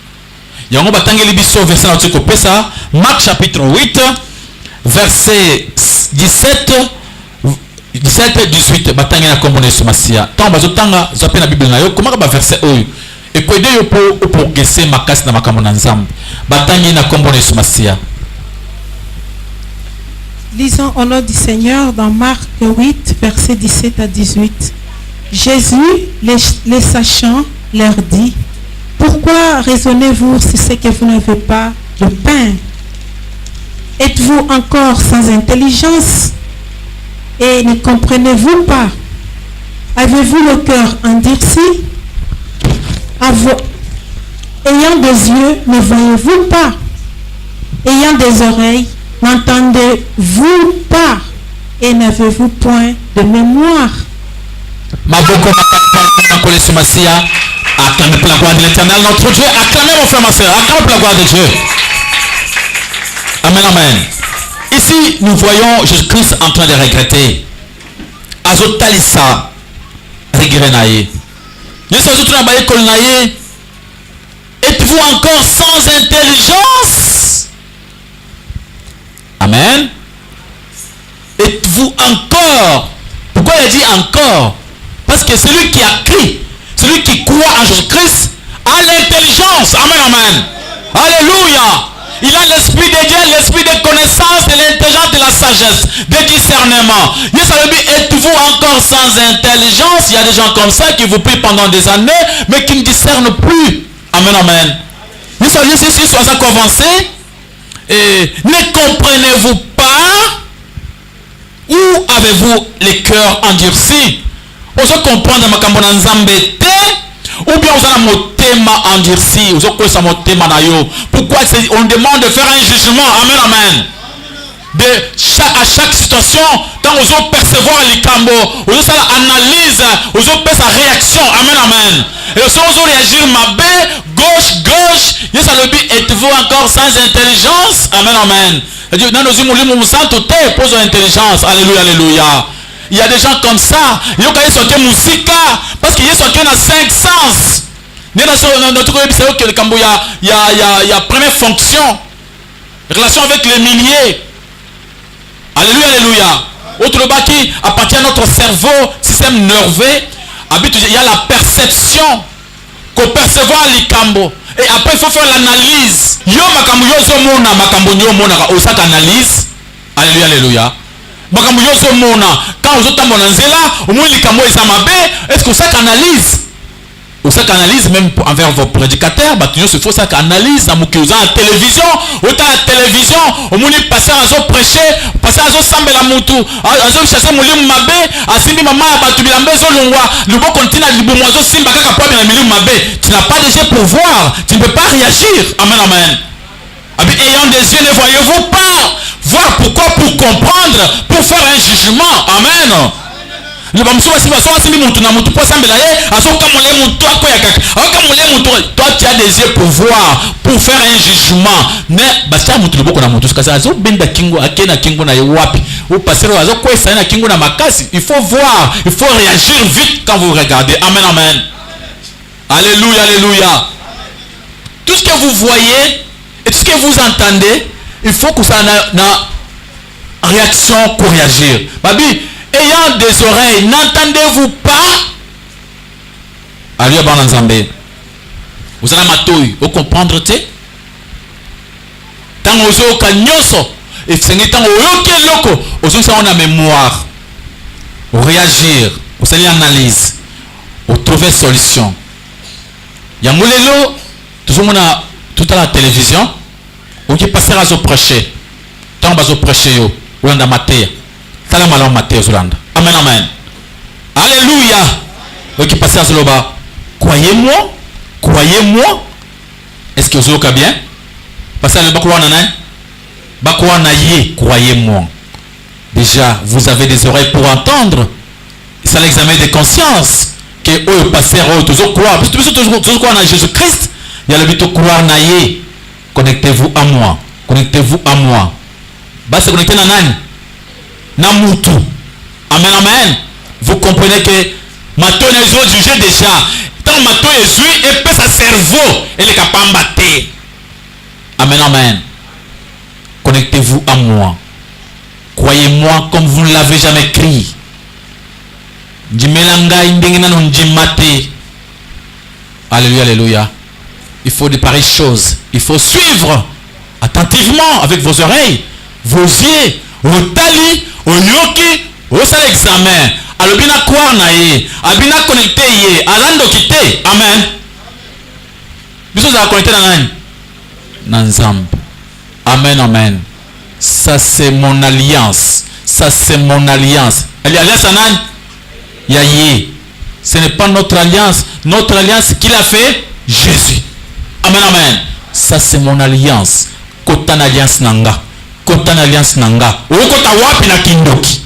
Marc chapitre 8, verset 17 18 batanga na kombo na somasia tant bazotanga zape na bible na yo komaka ba verset oyo ekwede yo po progresser makasi na makambo na nzambe batanga na kombo na somasia. Lisons au nom du Seigneur dans Marc 8 verset 17 à 18. Jésus les sachant leur dit: pourquoi raisonnez-vous sur ce que vous n'avez pas de pain? Êtes-vous encore sans intelligence et ne comprenez-vous pas? Avez-vous le cœur endurci? Ayant des yeux, ne voyez-vous pas? Ayant des oreilles, n'entendez-vous pas? Et n'avez-vous point de mémoire? Acclamez pour la gloire de l'Éternel, notre Dieu. Acclamez mon frère, ma soeur. Acclamez pour la gloire de Dieu. Amen, amen. Ici, nous voyons Jésus-Christ en train de regretter. Azotalisa, regret naïe. Êtes-vous encore sans intelligence? Amen. Êtes-vous encore? Pourquoi il a dit encore? Parce que celui qui a crié, celui qui croit en Jésus-Christ, a l'intelligence. Amen, amen. Alléluia. Il a l'esprit de Dieu, l'esprit de connaissance, de l'intelligence, de la sagesse, de discernement. Êtes-vous encore sans intelligence? Il y a des gens comme ça qui vous prient pendant des années, mais qui ne discernent plus. Amen, amen. Vous savez, si soit ça commencé, et ne comprenez-vous pas? Où avez-vous les cœurs endurcis? Vous comprendre ma kambona nzambe te, ou bien vous avez mon thème endurci, vous avez mon thème nayo. Pourquoi on demande de faire un jugement? Amen, amen. À chaque situation, quand vous allez percevoir les cambos, vous allez analyse, vous allez faire sa réaction. Amen, amen. Et si vous allez réagir ma baie, gauche, êtes-vous encore sans intelligence? Amen, amen. Pose intelligence. Alléluia, alléluia. Il y a des gens comme ça. Il y a des gens qui musique parce qu'il y a des gens qui ont 5 sens. Il y a première fonction, relation avec les milliers. Alléluia, alléluia. Autre qui appartient à notre cerveau, système nerveux. Il y a la perception. Qu'on percevoir les cambos. Et après il faut faire l'analyse. Yo makambo yo zo mona makambo yo mona osa analyse. Alléluia, alléluia. Makambo yo zo mona quand vous êtes mona nzela au moins les cambos ils amabe, est-ce que ça analyse? Ou ça analyse même envers vos prédicateurs, se faut ça analyse dans la télévision, autant la télévision, au moins passer à zo prêcher, passer à zo sambe la mutu, à zo chasser moulim mabe, à simbi maman à batu bilambe zo longwa, le bon continent à libo mozo simba kaka poa bien milim mabe, tu n'as pas déjà pouvoir, tu ne peux pas réagir. Amen, amen. Ayant des yeux, ne voyez-vous pas? Voir pourquoi? Pour comprendre, pour faire un jugement. Amen. Toi tu as des yeux pour voir, pour faire un jugement. Il faut voir, il faut réagir vite quand vous regardez. Amen, amen. Alléluia, alléluia. Tout ce que vous voyez et tout ce que vous entendez, il faut que ça ait une réaction pour réagir. Babi, ayant des oreilles, n'entendez-vous pas? Alléluia, bon ensemble. Vous allez m'attouiller, vous comprendre, tu sais? Tant que vous avez nyoso, et c'est tant que vous avez loko, vous avez une mémoire, vous réagir, vous allez analyse, vous trouver solution. Yamulelo, toujours tout à la télévision, vous qui passez à prêcher, tant que vous prêchez, vous avez maté. Amen, amen. Alléluia. Vous qui passez à ce loba, croyez-moi, croyez-moi. Est-ce que vous avez bien? Passez à le croyez-moi. Déjà, vous avez des oreilles pour entendre. C'est l'examen de conscience. Que eux passeront toujours croire. Parce que toujours croire en Jésus-Christ. Il y a le but de croire naïe. Connectez-vous à moi. Connectez-vous à moi. Bah, c'est connecté à nani? Namutu. Amen, amen. Vous comprenez que Mato les autres jugés déjà. Tant Mato est joué et peut sa cerveau. Elle est capable de battre. Amen, amen. Connectez-vous à moi. Croyez-moi comme vous ne l'avez jamais écrit. Alléluia, alléluia. Il faut de pareilles choses. Il faut suivre attentivement avec vos oreilles, vos yeux, vos talis, vos yoki, vos examens. Alobina croire naïe, abina connecté yé, alando quitté. Amen. Bisous à connecter nanzam. Amen, amen. Ça c'est mon alliance. Ça c'est mon alliance. Alliance anan. Yaye. Ce n'est pas notre alliance. Notre alliance qu'il a fait, Jésus. Amen, amen. Ça c'est mon alliance. Kotan alliance nanga. Kotan alliance nanga. Okota wapi na kindoki.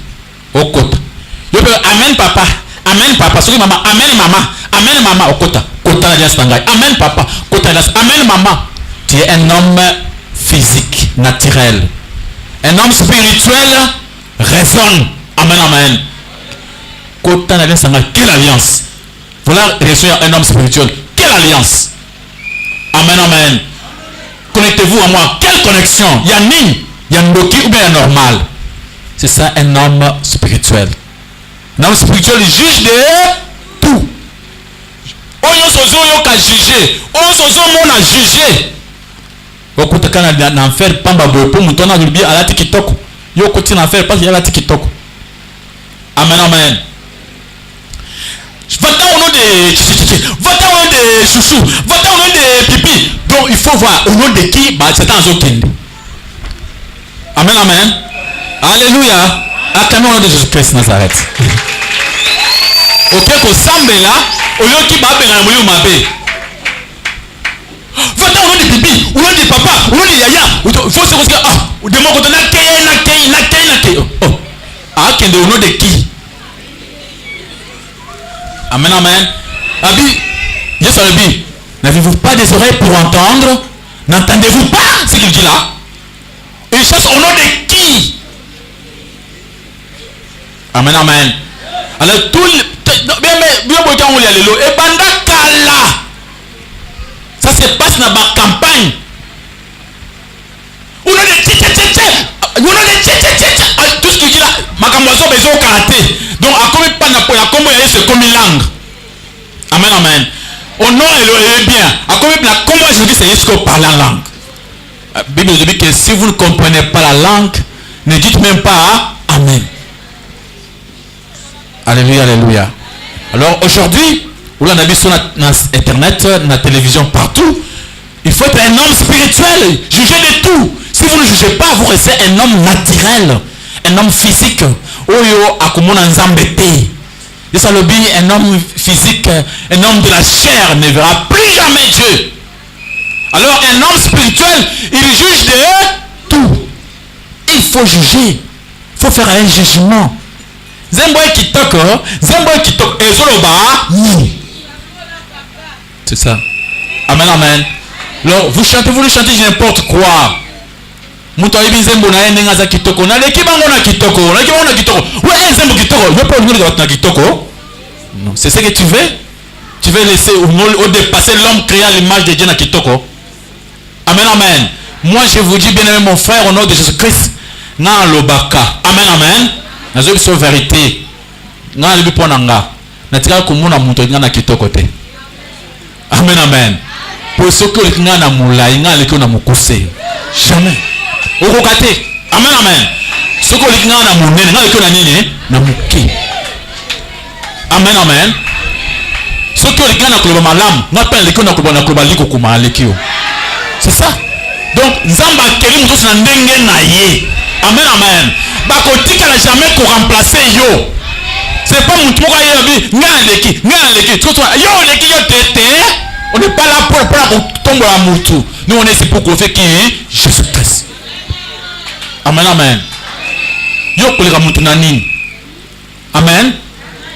Okota. Amen papa. Amen papa. Soki mama. Amen mama. Amen mama. Okota. Kotan alliance nanga. Amen papa. Kotan alliance. Amen maman. Tu es un homme physique, naturel. Un homme spirituel raisonne. Amen, amen. Quelle alliance? Voilà un homme spirituel. Quelle alliance? Amen, amen. Connectez-vous à moi. Quelle connexion? Yanni, Yandoki ou bien normal? C'est ça un homme spirituel. Un homme spirituel juge de tout. On sozo yo ka juger. On sozo mon a juger. Okutaka na faire pamba boy pour mutona lubi alati kitoko. Yo continue à faire parce qu'il y a alati kitoko. Amen, amen. Va-t'en au nom de chouchou, va-t'en au nom de pipi. Donc il faut voir au nom de qui bah c'est un zokende. Amen, amen. Alléluia. Acclamons au nom de Jésus-Christ Nazareth. Ok, qu'on semble là, au lieu qui va bien mourir mabe. Va-t'en au nom de pipi, au nom de papa, au nom de yaya. Il faut se dire ah, de mon côté na kei. Oh, ah, kende au nom de qui? Amen, amen. Abi, Jésus a dit, n'avez-vous pas des oreilles pour entendre? N'entendez-vous pas ce qu'il dit là? Il cherche au nom de qui? Amen, amen. Alors tout ça se passe dans ma campagne. Au nom de tout ce qu'il dit là, ma campagne besoin au karaté. Donc à combien pas n'importe à combien c'est comme une langue. Amen, amen. Au nom est bien. À combien la comment je dis c'est juste qu'on parle la langue. La Bible dit que si vous ne comprenez pas la langue, ne dites même pas amen. Alléluia, alléluia. Alors aujourd'hui, où l'on a vu sur internet, la télévision, partout, il faut être un homme spirituel, juger de tout. Si vous ne jugez pas, vous restez un homme naturel, un homme physique. Oyo akumona nzambete. Un homme physique, un homme de la chair ne verra plus jamais Dieu. Alors un homme spirituel, il juge de tout. Il faut juger. Il faut faire un jugement. Zemboy kitoko, ezoloba. C'est ça. Amen, amen. Alors vous le chantez n'importe quoi. Muto ibi zembo na yende ngaza kitoko na leki bango na kitoko ouais zembo kitoko yo pas le na kitoko. Non, c'est ce que tu veux laisser au dépasser l'homme créant l'image de Dieu na kitoko. Amen, amen. Moi je vous dis bien aimé mon frère au nom de Jésus-Christ na lobaka. Amen, amen. Na zo biso vérité. Na libi ponanga. Na tika ko mona muto na kitoko te. Amen, amen. Pour ce que le na mulai na le ko na mukuse. Jamais. Okokate. Amen, amen. Ce que le na munene na le ko na nini na muki. Amen, amen. Ce que le na ko malam na pe le ko na ko liko kuma lekio. C'est ça. Donc nzamba keli muto na ndenge na ye. Amen, amen. Bakotika na jamais ko remplacer yo. C'est pas mon tour à y aller. Ngaleki. Tu vois, yo leki yo tete. On n'est pas là pour tomber à moutou. Nous on est ici pour qu'on fait qui Jésus-Christ. Amen, amen. Yo koleka moutou nani. Amen.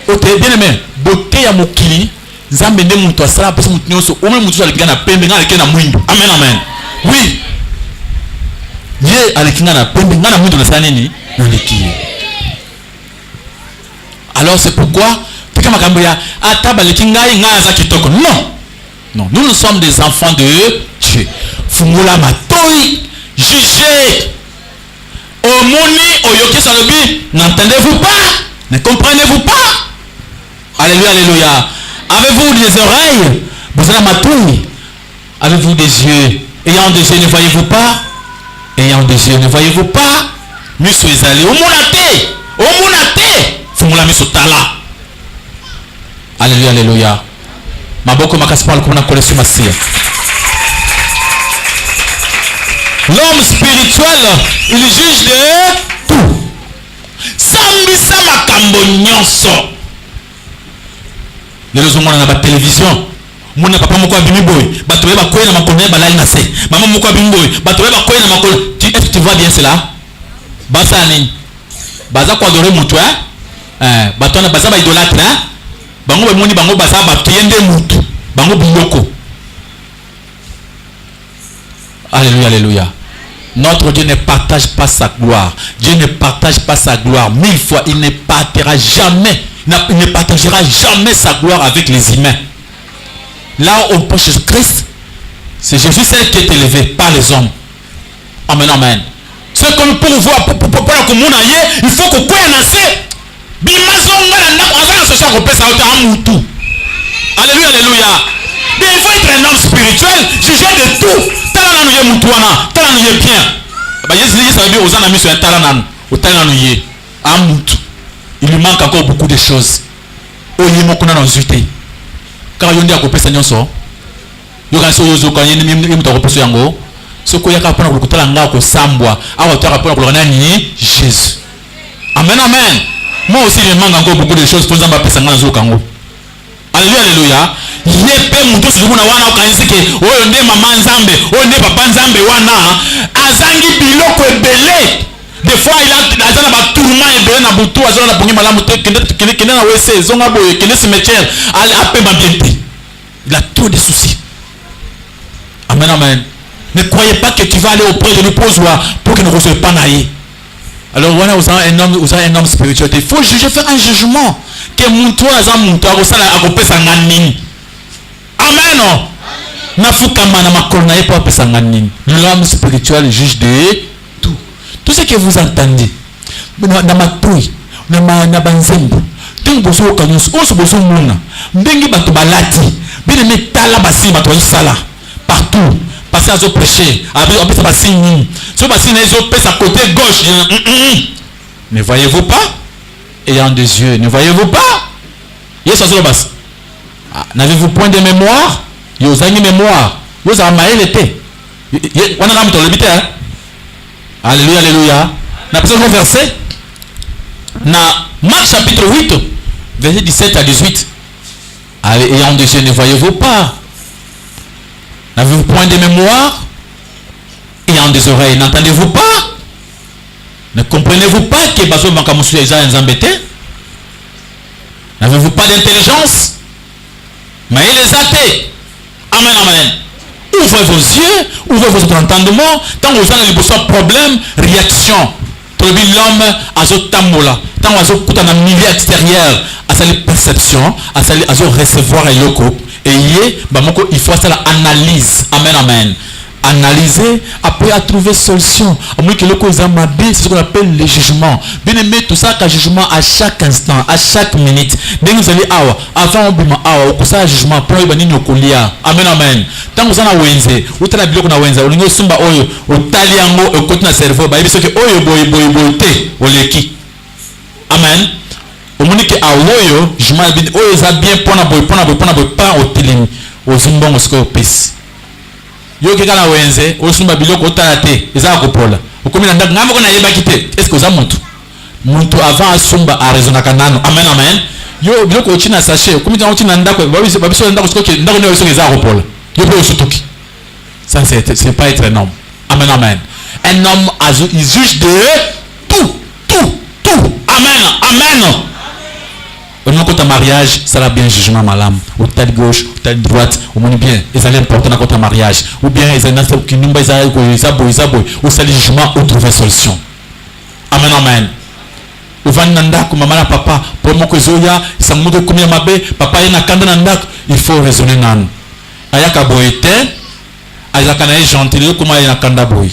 Ote bien aimé. Beauté ya mokili. Nzambe nde moutou asala parce que moutou nyoso. Au moins moutou alika na pembe ngaleki na mwindo. Amen, amen. Oui. Ye alikinga na pembe ngana mwindo na sana nini? Naleki. Alors c'est pourquoi non, nous sommes des enfants de Dieu. Fumula matoi, jugez. Omoni oyoki salobi, n'entendez-vous pas? Ne comprenez-vous pas? Alléluia, alléluia. Avez-vous des oreilles? Vous avez matoi. Avez-vous des yeux? Ayant des yeux, ne voyez-vous pas? Ayant des yeux, ne voyez-vous pas? Miso ezali, omonate. Fumula misotala. Alléluia, alléluia. Maboko makasipal kuna kolesi masia. L'homme spirituel, il juge de tout. Sambisa makambo nyonso. Lelo zomona na ba télévision. Mona papa moko abimi boy. Bato ba koye na makoné balali na se. Maman moko abimi boy. Bato ba koye na makoné. Est-ce que tu vois bien cela? Basani. Baza ko adorer mutu hein? Bato na baza ba idolâtre hein? Bango ba moni bango baza ba tiende mutu. Bango biloko. Alléluia, alléluia. Notre Dieu ne partage pas sa gloire. Dieu ne partage pas sa gloire. 1000 fois, il ne partagera jamais. Il ne partagera jamais sa gloire avec les humains. Là où on prêche Jésus-Christ, c'est Jésus seul qui est élevé, pas les hommes. Amen, amen. C'est comme pour voir, pour la commune, il faut que quoi nasser. Alléluia, alléluia. Mais il faut être un homme spirituel, juger de tout. Il lui manque encore beaucoup de choses. Car il y a des personnes qui Jésus. Amen, amen. Moi aussi, il manque encore beaucoup de choses pour nous appeler. Alléluia, alléluia. Yepe mutu sikuna wana okanisike oyo nde mama nzambe oyo nde papa nzambe wana azangi biloko ebele. Des fois il a azana ba tourment ebele na butu azana na pongi malamu te kende na wese zonga boye kende cimetière al apemba biente. Il a trop de soucis. Amen, amen. Ne croyez pas que tu vas aller auprès de l'opposoi pour qu'il ne reçoive pas naïe. Alors voilà, vous avez un homme spirituel. Il faut juger, faire un jugement. Que mon toit a mon toit, ça a coupé sa ganine. Amen. L'homme spirituel juge de tout. Tout ce que vous entendez. Dans ma touille, dans ma banzembo, tant que vous avez connu, on se besoin de monde. Bengi batu balati, bien aimé tala basi batu sala partout. Passer à zo prêcher, avec ça basi ni. Ce basi na zo pèse à côté gauche. Ne voyez-vous pas? Ayant des yeux, ne voyez-vous pas? Yes, ça se passe. N'avez-vous point de mémoire? Vous avez une mémoire. Vous avez maïl été. On a ramené le bité. Alléluia, alléluia. N'a pas besoin verset. Dans Marc chapitre 8, verset 17 à 18. Ayant des yeux, ne voyez-vous pas? N'avez-vous point de mémoire? Ayant des oreilles, n'entendez-vous pas? Ne comprenez-vous pas que Bazo Makamusu est un embêté? N'avez-vous pas d'intelligence? Mais il les athées. Amen, amen. Ouvrez vos yeux, ouvrez votre entendement. Tant que vous avez besoin de problème, réaction. L'homme a ce tamola. Tant que vous avez un milieu extérieur, à sa perception, à sa recevoir et loco. Et il faut faire l'analyse. Amen, amen. Analyser, après à trouver solution. C'est ce qu'on appelle le jugement. Bien aimé, tout ça, qu'un jugement à chaque instant, à chaque minute. Dès que vous allez avant au ça jugement, pour amen, amen. Tant que vous en avez vous avez bien qu'on a wenze, vous avez sumba oyo, au taliango, au côté de cerveau, bah il que oyo boy te, au leki. Amen. Au moment que à oyo, jugement oyo ça bien pour na boy pas au télim, au zumbon au score pisse. Yo keka na wenze osumba biloko otalate eza kopola okomina ndako ngamba kona yeba kite est-ce que oza muntu avant asumba a raisonna kanano amen amen yo biloko ochina sachet okomina ochina ndako babiso ndako sikoke ndako ne oso eza kopola yo pe osutuki ça c'est pas être un homme amen amen un homme il juge de tout amen amen. Au côté mariage, ça a bien jugement malam. Au tête gauche, au tête droite, au moins bien. Ils allaient important dans côté mariage. Ou bien ils allaient qui nous baisent ou ça le jugement ou trouver solution. Amen amen. Ou van nanda comme maman papa pour mon kozoya, ça me montre combien mabé papa est na kanda nanda, il faut raisonner nan. Ayaka boyete, ayaka na gentil comme ayaka na kanda boy.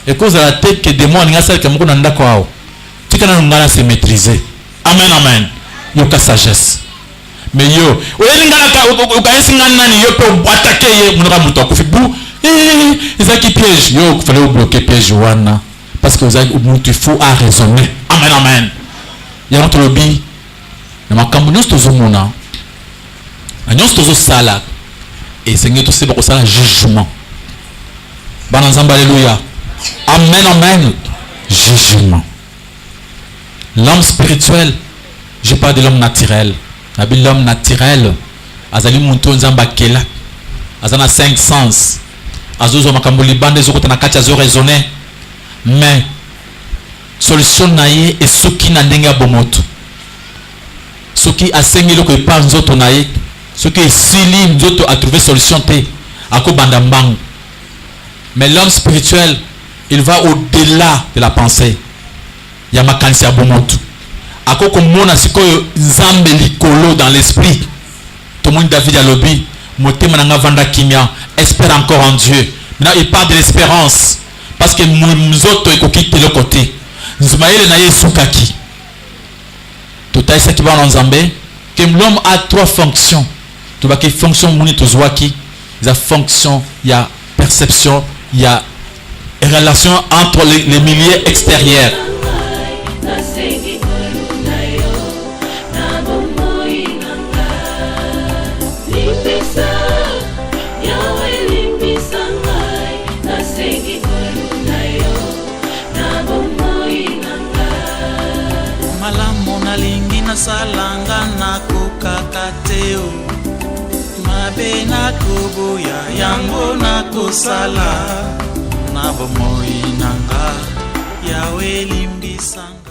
Et cause la tête que des mois n'y'a celle que mon nanda kwao. Tu kana ngana se maîtriser. Amen amen. Yoka sagesse. Mais yo, attaquer piège. Yo, il fallait bloquer piège wana. Parce que il faut à raisonner. Amen, amen. Il y a notre lobby. Il y a un sala. Et Seigneur, tout c'est pour ça, jugement. Alléluia. Amen, amen. Jugement. L'homme spirituel. Je parle de l'homme naturel. L'homme naturel, azali muntu nzamba kela. Azana 5 sens. Azozo makambuli bande zokota na kati azo raisonner. Mais solution naye et soki na ndenge bomoto. Soki asengi loko epa nzoto naye. Soki esili nzoto a trouver solution te. Ako banda mbangu. Mais l'homme spirituel il va au-delà de la pensée. Il y a ma kanisi abomontu. Akoko mona sikoyo nzambe likolo dans l'esprit. Tout le monde David alobi, motema nanga vanda kimia, espère encore en Dieu. Maintenant il parle de l'espérance parce que mzoto ekokite le côté. Nzumaele na yesu kaki. Tout ça qui va dans nzambe que l'homme a 3 fonctions. Tout va qui fonction moni to zwaki, la fonction, il y a perception, il y a relation entre les milieux extérieurs. Malamu nalingi nasalanga nakokaka te o mabe nakoboya yango nakosala na bomoi nanga yawe limbisanga.